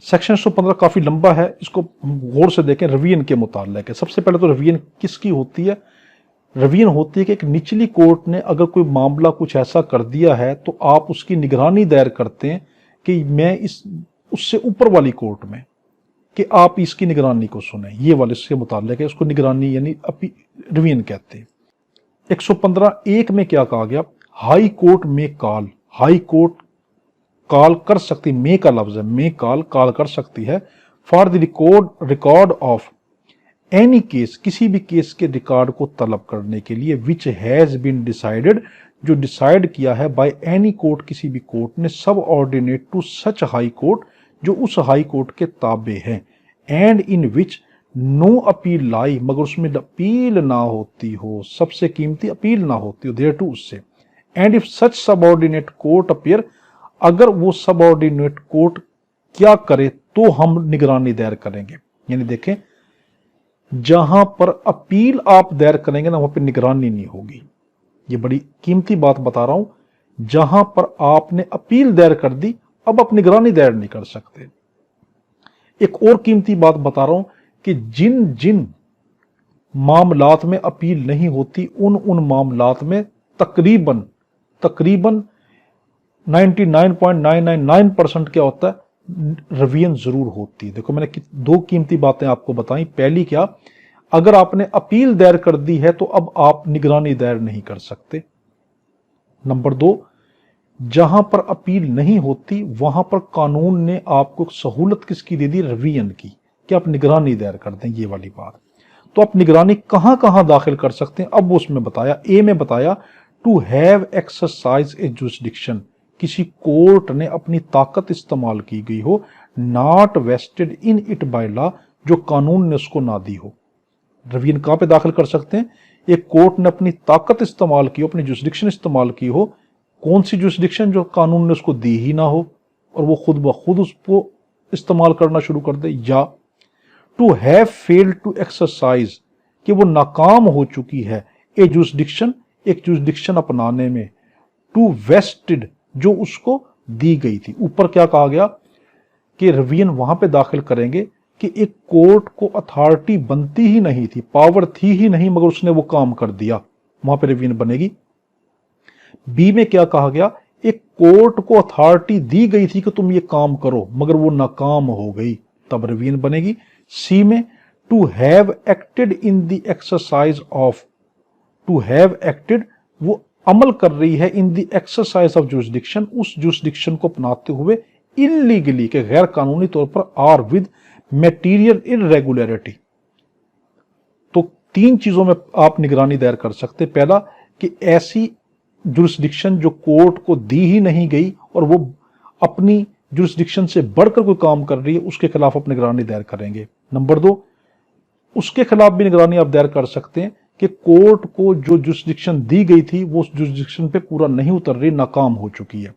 सेक्शन 115 काफी लंबा है, इसको गौर से देखें। रिवीजन के मुताल्लिक है। सबसे पहले तो रिवीजन किसकी होती है? रिवीजन होती है कि एक निचली कोर्ट ने अगर कोई मामला कुछ ऐसा कर दिया है तो आप उसकी निगरानी दायर करते हैं कि मैं इस उससे ऊपर वाली कोर्ट में कि आप इसकी निगरानी को सुने, ये वाले इसके मुताल्लिक है। उसको निगरानी यानी रिवीजन कहते हैं। 115(1) में क्या कहा गया? हाई कोर्ट में कॉल, हाई कोर्ट कॉल कर सकती, मे का लफ्ज है, मे कॉल कर सकती है for the record of any case, किसी भी केस के रिकॉर्ड को तलब करने के लिए, विच हैज बीन डिसाइडेड, जो डिसाइड किया है, बाय एनी कोर्ट, किसी भी कोर्ट ने, subordinate to such high court, जो उस हाई कोर्ट के ताबे हैं, and in which no appeal lie, मगर उसमें अपील ना होती हो, सबसे कीमती अपील ना होती हो देयर टू, उससे, and if such subordinate court appear, अगर वो सबऑर्डिनेट कोर्ट क्या करे तो हम निगरानी दायर करेंगे। यानी देखें, जहां पर अपील आप दायर करेंगे ना वहां पर निगरानी नहीं होगी। ये बड़ी कीमती बात बता रहा हूं। जहां पर आपने अपील दायर कर दी, अब आप निगरानी दायर नहीं कर सकते। एक और कीमती बात बता रहा हूं कि जिन जिन मामलात में अपील नहीं होती, उन मामलात में तकरीबन 99.999% क्या होता है? रिवीजन जरूर होती है। देखो, मैंने 2 कीमती बातें आपको बताई। पहली क्या? अगर आपने अपील दायर कर दी है तो अब आप निगरानी दायर नहीं कर सकते। नंबर 2, जहां पर अपील नहीं होती वहां पर कानून ने आपको सहूलत किसकी दे दी? रिवीजन की, कि आप निगरानी दायर कर दें, ये वाली बात। तो आप निगरानी कहां कहां दाखिल कर सकते हैं? अब वो उसमें बताया, ए में बताया, to have exercise a jurisdiction, किसी कोर्ट ने अपनी ताकत इस्तेमाल की गई हो, not vested in it by law, जो कानून ने उसको ना दी हो। रिवीजन कहां पे दाखिल कर सकते हैं? एक कोर्ट ने अपनी ताकत इस्तेमाल की हो, अपनी जुरिसडिक्शन इस्तेमाल की हो। कौन सी जुरिसडिक्शन? जो कानून ने उसको दी ही ना हो और वो खुद ब खुद उसको इस्तेमाल करना शुरू कर दे। या to have failed to exercise, कि वो नाकाम हो चुकी है, ए जुरिसडिक्शन, एक जुरिसडिक्शन अपनाने में, टू वेस्टेड, जो उसको दी गई थी। ऊपर क्या कहा गया कि रिवीजन वहां पे दाखिल करेंगे कि एक कोर्ट को अथॉरिटी बनती ही नहीं थी, पावर थी ही नहीं, मगर उसने वो काम कर दिया, वहां पे रिवीजन बनेगी। बी में क्या कहा गया? एक कोर्ट को अथॉरिटी दी गई थी कि तुम ये काम करो, मगर वो नाकाम हो गई, तब रिवीजन बनेगी। सी में to have acted in the exercise of, to have acted, वो अमल कर रही है, in the exercise of jurisdiction, उस जुरिसडिक्शन को अपनाते हुए, इलीगली, के गैर कानूनी तौर पर, आर विद मटेरियल इरेगुलरिटी। तो 3 चीजों में आप निगरानी दायर कर सकते। पहला कि ऐसी जुरिसडिक्शन जो कोर्ट को दी ही नहीं गई और वो अपनी जुरिसडिक्शन से बढ़कर कोई काम कर रही है, उसके खिलाफ आप निगरानी दायर करेंगे। नंबर 2, उसके खिलाफ भी निगरानी आप दायर कर सकते हैं कि कोर्ट को जो जुरिसडिक्शन दी गई थी वो उस जुरिसडिक्शन पे पूरा नहीं उतर रही, नाकाम हो चुकी है।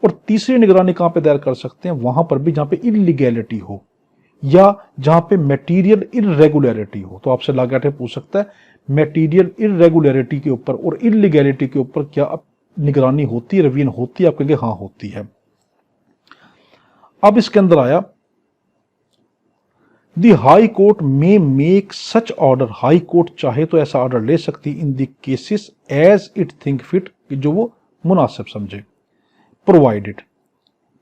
और तीसरी निगरानी कहां पे दायर कर सकते हैं? वहां पर भी जहां पे इलीगैलिटी हो या जहां पे मटेरियल इरेगुलरिटी हो। तो आपसे लगातार पूछ सकता है मटेरियल इरेगुलरिटी के ऊपर और इलीगैलिटी के ऊपर क्या निगरानी होती है, रिवीजन होती है? आप कहेंगे हाँ होती है। अब इसके अंदर आया, द हाई कोर्ट में make such order, high court चाहे तो ऐसा ऑर्डर ले सकती in the cases as it think fit, जो वो मुनासिब समझे। प्रोवाइडेड,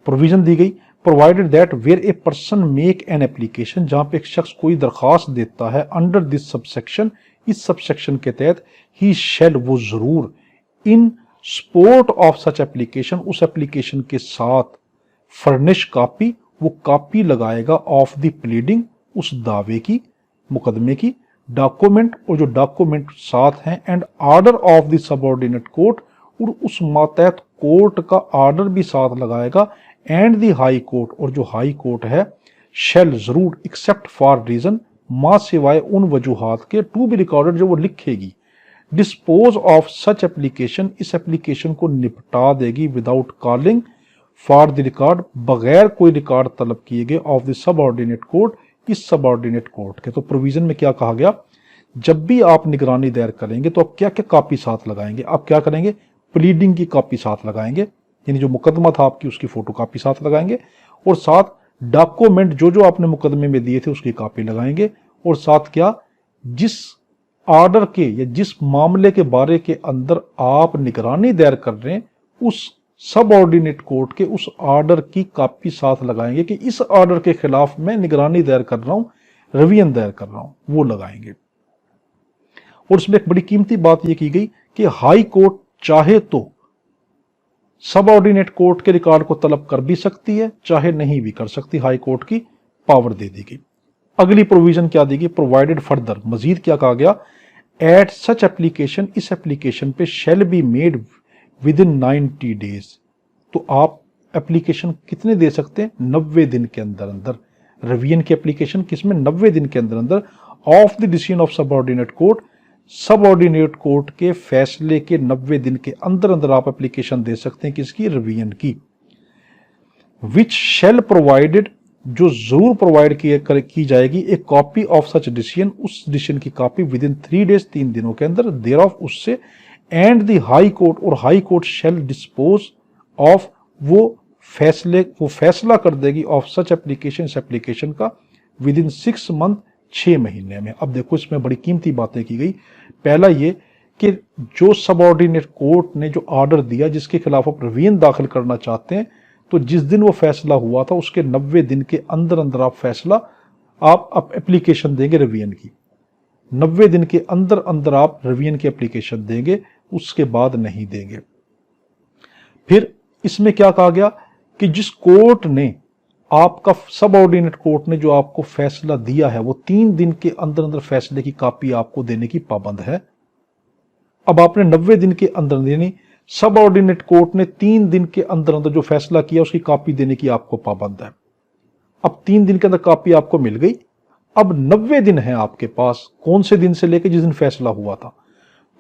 प्रोविजन दी गई, provided that where a person make an application, जहां पे एक शख्स कोई दरखास्त देता है, अंडर दिस सबसेक्शन, इस सबसेक्शन के तहत, ही शैल, वो जरूर, in support of such application, उस एप्लीकेशन के साथ, फर्निश कॉपी, वो कॉपी लगाएगा, ऑफ द प्लीडिंग, उस दावे की, मुकदमे की, डॉक्यूमेंट, और जो डॉक्यूमेंट साथ हैं, and order of the subordinate court, और उस मातहत कोर्ट का ऑर्डर भी साथ लगाएगा, एंड द हाई कोर्ट, और जो हाई कोर्ट है, शेल जरूर, एक्सेप्ट फॉर रीजन, मां सिवाय उन वजूहात के, टू बी रिकॉर्डेड जो वो लिखेगी, डिस्पोज ऑफ सच एप्लीकेशन, इस एप्लीकेशन को निपटा देगी, without calling for the record, बगैर कोई रिकॉर्ड तलब किए गए, ऑफ द सबऑर्डिनेट कोर्ट, इस सबऑर्डिनेट कोर्ट के। तो प्रोविजन में क्या कहा गया, जब भी आप निगरानी दायर करेंगे तो आप क्या क्या कॉपी साथ लगाएंगे, आप क्या करेंगे, प्लीडिंग की कॉपी साथ लगाएंगे, यानी जो मुकदमा था आपकी उसकी फोटो कॉपी साथ लगाएंगे, और साथ डॉक्यूमेंट जो जो आपने मुकदमे में दिए थे उसकी कॉपी लगाएंगे, और साथ क्या, जिस ऑर्डर के या जिस मामले के बारे के अंदर आप निगरानी दायर कर रहे हैं उस सबऑर्डिनेट कोर्ट के उस ऑर्डर की कॉपी साथ लगाएंगे कि इस ऑर्डर के खिलाफ मैं निगरानी दायर कर रहा हूं, रिवीजन दायर कर रहा हूं, वो लगाएंगे। और इसमें एक बड़ी कीमती बात यह की गई कि हाई कोर्ट चाहे तो सबऑर्डिनेट कोर्ट के रिकॉर्ड को तलब कर भी सकती है, चाहे नहीं भी कर सकती, हाई कोर्ट की पावर दे दी गई। अगली प्रोविजन क्या दी गई, प्रोवाइडेड फर्दर, मजीद क्या कहा गया, एट सच एप्लीकेशन, इस एप्लीकेशन पे shall be made with in 90 days, तो आप एप्लीकेशन कितने दे सकते हैं, 90 दिन के अंदर अंदर, रिवीजन की एप्लीकेशन किसमें, 90 दिन के अंदर अंदर, of the decision of subordinate court, subordinate court के फैसले के 90 दिन के अंदर अंदर आप एप्लीकेशन दे सकते हैं, किसकी, रिवीजन की। विच शेल प्रोवाइडेड, जो जरूर प्रोवाइड की जाएगी, एक कॉपी ऑफ सच डिसीजन, उस डिसीजन की कॉपी विद इन 3 डेज, 3 दिनों के अंदर, देयर ऑफ, उससे, एंड द हाई कोर्ट, और high court shell dispose of, वो फैसला कर देगी, ऑफ सच एप्लीकेशन, इस एप्लीकेशन का, विद इन 6 मंथ, 6 महीने में। अब देखो इसमें बड़ी कीमती बातें की गई। पहला ये कि जो सबऑर्डिनेट कोर्ट ने जो ऑर्डर दिया जिसके खिलाफ आप रिवीजन दाखिल करना चाहते हैं, तो जिस दिन वो फैसला हुआ था उसके 90 दिन के अंदर अंदर आप फैसला, आप एप्लीकेशन देंगे रिवीजन की, 90 दिन के अंदर अंदर आप रिवीजन की एप्लीकेशन देंगे, उसके बाद नहीं देंगे। फिर इसमें क्या कहा गया कि जिस कोर्ट ने आपका, सबऑर्डिनेट कोर्ट ने जो आपको फैसला दिया है, वो 3 दिन के अंदर अंदर फैसले की कॉपी आपको देने की पाबंद है। अब आपने 90 दिन के अंदर देनी, सबऑर्डिनेट कोर्ट ने 3 दिन के अंदर अंदर जो फैसला किया उसकी कॉपी देने की आपको पाबंद है। अब 3 दिन के अंदर कॉपी आपको मिल गई, अब 90 दिन है आपके पास, कौन से दिन से लेकर जिस दिन फैसला हुआ था,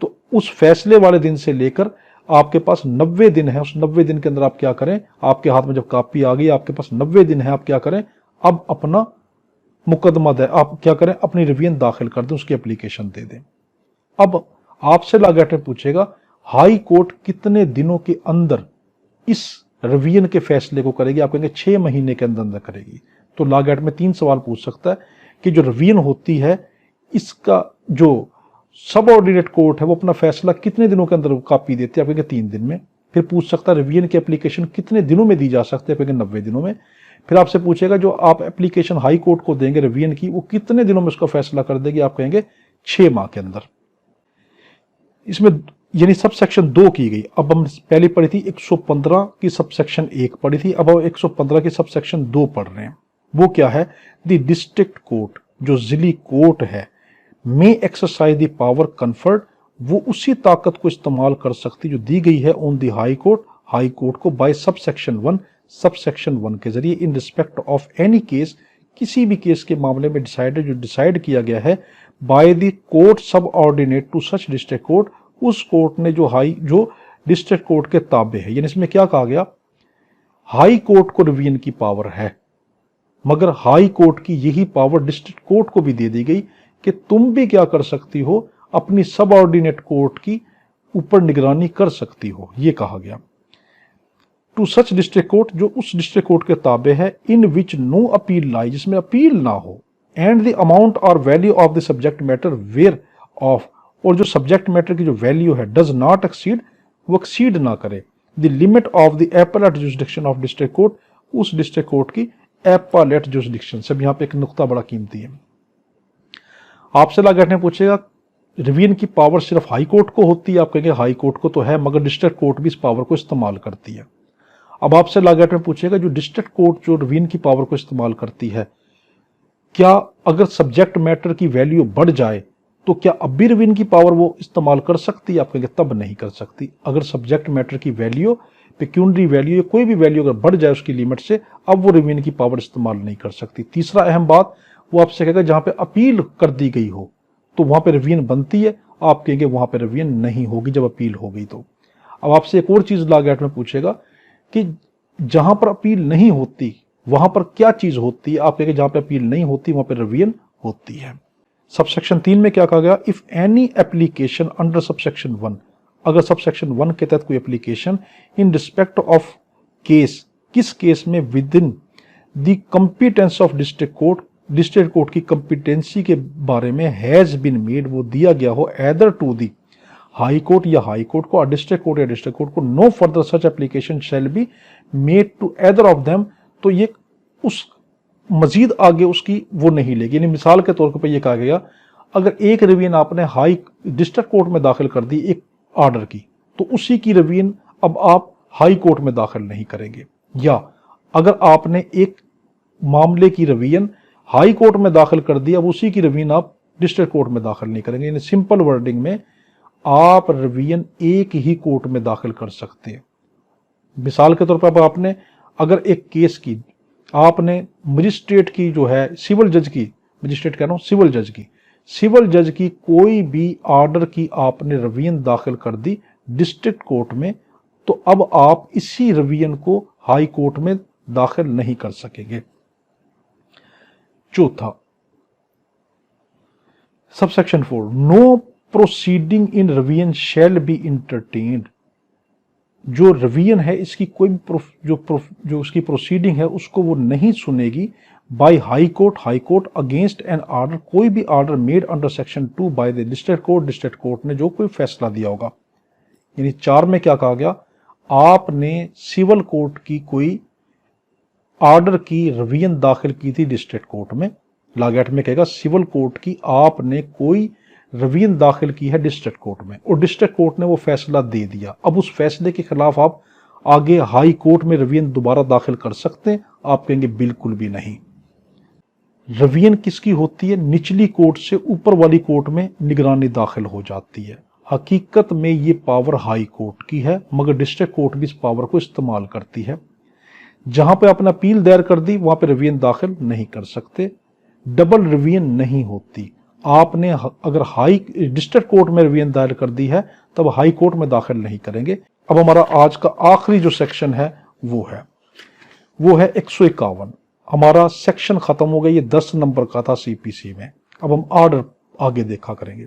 तो उस फैसले वाले दिन से लेकर आपके पास 90 दिन है। उस 90 दिन के अंदर आप क्या करें, आपके हाथ में जब कॉपी आ गई, आपके पास 90 दिन है, आप क्या करें, अब अपना मुकदमा दे, आप क्या करें, अपनी रिवीजन दाखिल कर दें, उसकी एप्लीकेशन दे दें। अब आपसे लॉ गेट में पूछेगा हाई कोर्ट कितने दिनों के अंदर इस रिवीजन के फैसले को करेगी, आप कहेंगे 6 महीने के अंदर अंदर करेगी। तो लॉ गेट में 3 सवाल पूछ सकता है कि जो रिवीजन होती है, इसका जो सबऑर्डिनेट कोर्ट है वो अपना फैसला कितने दिनों के अंदर कॉपी देती है, आप कहेंगे 3 दिन में। फिर पूछ सकता है रिवीजन की एप्लीकेशन कितने दिनों में दी जा सकती है, आप कहेंगे 90 दिनों में। फिर आपसे पूछेगा जो आप एप्लीकेशन हाई कोर्ट को देंगे रिवीजन की, वो कितने दिनों में उसका फैसला कर देगी, आप कहेंगे 6 माह के अंदर। इसमें यानी सब सेक्शन 2 की गई। अब हम पहले पढ़ी थी 115 की सब सेक्शन 1 पढ़ी थी, अब हम 115 की सब सेक्शन 2 पढ़ रहे हैं। वो क्या है, द डिस्ट्रिक्ट कोर्ट, जो जिली कोर्ट है, में एक्सरसाइज द पावर कन्फर्ड, वो उसी ताकत को इस्तेमाल कर सकती जो दी गई है on the high court, high court को, by sub section 1, sub section 1 के जरिए, in respect of any case, किसी भी केस के मामले में डिसाइडेड, जो डिसाइड किया गया है, by the court subordinate to such district court, उस कोर्ट ने जो डिस्ट्रिक्ट कोर्ट के ताबे है। यानी इसमें क्या कहा गया, हाई कोर्ट को रिवीजन की पावर है, मगर हाई कोर्ट की यही पावर डिस्ट्रिक्ट कोर्ट को भी दे दी गई कि तुम भी क्या कर सकती हो, अपनी सब ऑर्डिनेट कोर्ट की ऊपर निगरानी कर सकती हो, ये कहा गया। टू सच डिस्ट्रिक्ट कोर्ट, जो उस डिस्ट्रिक्ट कोर्ट के ताबे है, इन विच नो अपील लाई, जिसमें अपील ना हो, एंड द अमाउंट और value of the subject matter whereof, और जो सब्जेक्ट मैटर की जो वैल्यू है, डज नॉट एक्सीड, वो एक्सीड ना करे, the limit of the appellate jurisdiction of district court, उस डिस्ट्रिक्ट कोर्ट की एपेलेट जुरिसडिक्शन। सब यहां पे एक नुक्ता बड़ा कीमती है। आपसे लॉ गेट ने पूछेगा रिवीजन की पावर सिर्फ हाई कोर्ट को होती है, आप कहेंगे हाई कोर्ट को तो है, मगर डिस्ट्रिक्ट कोर्ट भी इस पावर को इस्तेमाल करती है। अब आपसे लॉ गेट में पूछेगा जो डिस्ट्रिक्ट कोर्ट जो रिवीजन की पावर को इस्तेमाल करती है, क्या अगर सब्जेक्ट मैटर की वैल्यू बढ़ जाए तो क्या अब भी रिवीजन की पावर वो इस्तेमाल कर सकती है, आप कहेंगे तब नहीं कर सकती। अगर सब्जेक्ट मैटर की वैल्यू पेक्यूनरी वैल्यू या कोई भी वैल्यू अगर बढ़ जाए उसकी लिमिट से, अब वो रिवीजन की पावर इस्तेमाल नहीं कर सकती। तीसरा अहम बात वो आपसे कहेगा जहां पे अपील कर दी गई हो तो वहां पे रिवीजन बनती है, आप कहेंगे वहां पे रिवीजन नहीं होगी जब अपील हो गई तो। अब आपसे एक और चीज लॉ एक्ट में पूछेगा कि जहां पर अपील नहीं होती वहां पर क्या चीज होती है, आप कहेंगे जहां पर अपील नहीं होती वहां पर रिवीजन होती है। सबसेक्शन 3 में क्या कहा गया, if any application under subsection 1, अगर सबसेक्शन 1 के तहत कोई application in respect of case, किस केस में with in the competence of district court की कॉम्पिटेंसी के बारे में हैज बीन मेड, वो दिया गया हो either to the high court या हाई कोर्ट को, और डिस्ट्रिक्ट कोर्ट या डिस्ट्रिक्ट कोर्ट को, no further such application shall be made to either of them, तो ये उस मजीद आगे उसकी वो नहीं लेगी। यानी मिसाल के तौर पर यह कहा गया अगर एक रिवीजन आपने हाई डिस्ट्रिक्ट कोर्ट में दाखिल कर दी एक ऑर्डर की, तो उसी की रिवीजन अब आप हाई कोर्ट में दाखिल नहीं करेंगे, या अगर आपने एक मामले की रिवीजन हाई कोर्ट में दाखिल कर दी, अब उसी की रिवीजन आप डिस्ट्रिक्ट कोर्ट में दाखिल नहीं करेंगे। यानी सिंपल वर्डिंग में आप रिवीजन एक ही कोर्ट में दाखिल कर सकते हैं। मिसाल के तौर पर आपने अगर एक केस की आपने मजिस्ट्रेट की जो है सिविल जज की, मजिस्ट्रेट कह रहा हूं सिविल जज की कोई भी ऑर्डर की आपने रिवीजन दाखिल कर दी डिस्ट्रिक्ट कोर्ट में, तो अब आप इसी रिवीजन को हाई कोर्ट में दाखिल नहीं कर सकेंगे। चौथा subsection 4, no proceeding in revision shall be entertained, जो रिवीजन है इसकी कोई जो उसकी प्रोसीडिंग है उसको वो नहीं सुनेगी by high court against an order, कोई भी order made under section 2 by the district court ने जो कोई फैसला दिया होगा। यानी 4 में क्या कहा गया, आपने सिविल कोर्ट की कोई ऑर्डर की रिवीजन दाखिल की थी डिस्ट्रिक्ट कोर्ट में, लॉ एक्ट में कहेगा सिविल कोर्ट की आपने कोई रिवीजन दाखिल की है डिस्ट्रिक्ट कोर्ट में और डिस्ट्रिक्ट कोर्ट ने वो फैसला दे दिया, अब उस फैसले के खिलाफ आप आगे हाई कोर्ट में रिवीजन दोबारा दाखिल कर सकते हैं? आप कहेंगे बिल्कुल भी नहीं। रिवीजन किसकी होती है, निचली कोर्ट से ऊपर वाली कोर्ट में निगरानी दाखिल हो जाती है। हकीकत में ये पावर हाई कोर्ट की है, मगर डिस्ट्रिक्ट कोर्ट भी इस पावर को इस्तेमाल करती है। जहां पे आपने अपील दायर कर दी वहां पे रिवीजन दाखिल नहीं कर सकते, डबल रिवीजन नहीं होती। आपने अगर हाई डिस्ट्रिक्ट कोर्ट में रिवीजन दायर कर दी है तब हाई कोर्ट में दाखिल नहीं करेंगे। अब हमारा आज का आखिरी जो सेक्शन है वो है 151। हमारा सेक्शन खत्म हो गया, ये 10 नंबर का था सीपीसी में। अब हम ऑर्डर आगे देखा करेंगे।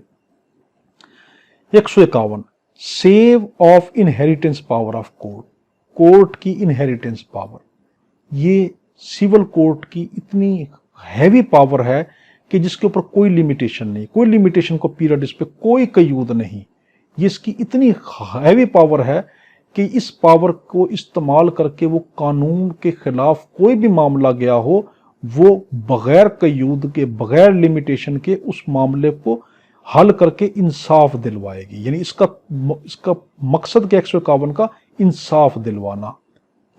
151, save of inheritance power of court की इनहेरिटेंस पावर, ये सिविल कोर्ट की इतनी हैवी पावर है कि जिसके ऊपर कोई लिमिटेशन नहीं, कोई लिमिटेशन को पीरियड, इस पे कोई कयूद नहीं। ये इसकी इतनी हैवी पावर है कि इस पावर को इस्तेमाल करके वो कानून के खिलाफ कोई भी मामला गया हो वो बगैर कयूद के बगैर लिमिटेशन के उस मामले को हल करके इंसाफ दिलवाएगी। यानी इसका मकसद क्या 151 का इंसाफ दिलवाना,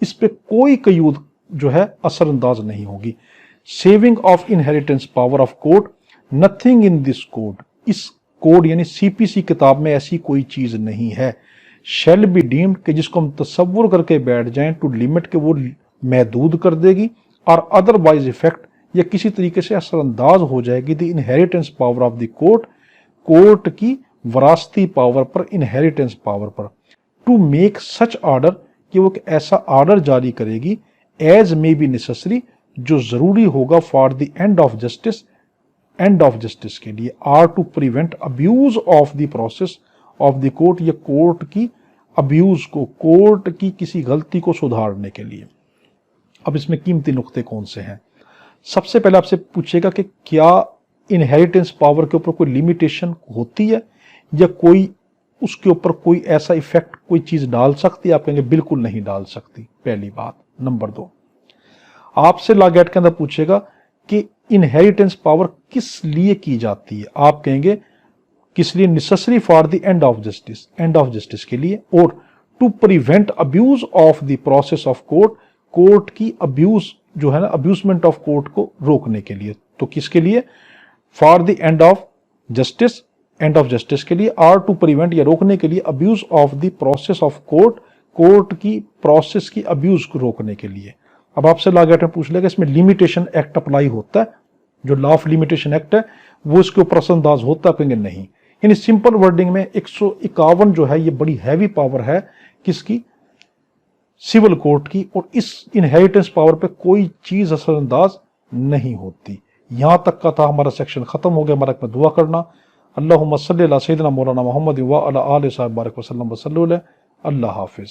इस पे कोई कयूद जो है असरअंदाज नहीं होगी। Saving of inheritance power of court, nothing in this code, इस कोड यानी सीपीसी किताब में ऐसी कोई चीज नहीं है। शैल बी डीम्ड कि जिसको हम तसव्वुर करके बैठ जाएं टू लिमिट के वो महदूद कर देगी, और अदरवाइज इफेक्ट या किसी तरीके से असरअंदाज हो जाएगी the inheritance power of the court की वरासती पावर पर, इनहेरिटेंस पावर पर, टू मेक सच ऑर्डर कि वो एक ऐसा ऑर्डर जारी करेगी एज मे बी नेसेसरी, जो जरूरी होगा for the end of justice के लिए, or to prevent abuse of the process of the court, या कोर्ट की अब्यूज को, कोर्ट की किसी गलती को सुधारने के लिए। अब इसमें कीमती नुक्ते कौन से हैं? सबसे पहले आपसे पूछेगा कि क्या इनहेरिटेंस पावर के ऊपर कोई लिमिटेशन होती है या कोई उसके ऊपर कोई ऐसा इफेक्ट कोई चीज डाल सकती है? आप कहेंगे बिल्कुल नहीं डाल सकती, पहली बात। नंबर 2, आपसे लॉ एक्ट के अंदर पूछेगा कि इनहेरिटेंस पावर किस लिए की जाती है? आप कहेंगे किस लिए, necessary for the end of justice के लिए, और to prevent abuse of the process of court की अब्यूज जो है ना, अब्यूजमेंट ऑफ कोर्ट को रोकने के लिए। तो किसके लिए? For the end of justice के लिए, आर टू प्रिवेंट या रोकने के लिए abuse of the process of court court की प्रोसेस की अब्यूज को रोकने के लिए। अब आपसे लॉ गेट में पूछ लेगा इसमें लिमिटेशन एक्ट अप्लाई होता है, जो लॉ ऑफ लिमिटेशन एक्ट है वो इसके ऊपर असरअंदाज होता है, कहेंगे नहीं। यानी सिंपल वर्डिंग में 151 जो है ये बड़ी हैवी पावर है किसकी, सिविल कोर्ट की, और इस इनहेरिटेंस पावर पे कोई चीज असरअंदाज नहीं होती। यहां तक का था हमारा सेक्शन खत्म हो गया। हमारा में दुआ करना, अल्लाहुम्मा सल्ली अला सय्यिदिना मौलाना मुहम्मद व अला आलिहि व सल्लम। अल्लाह हाफिज।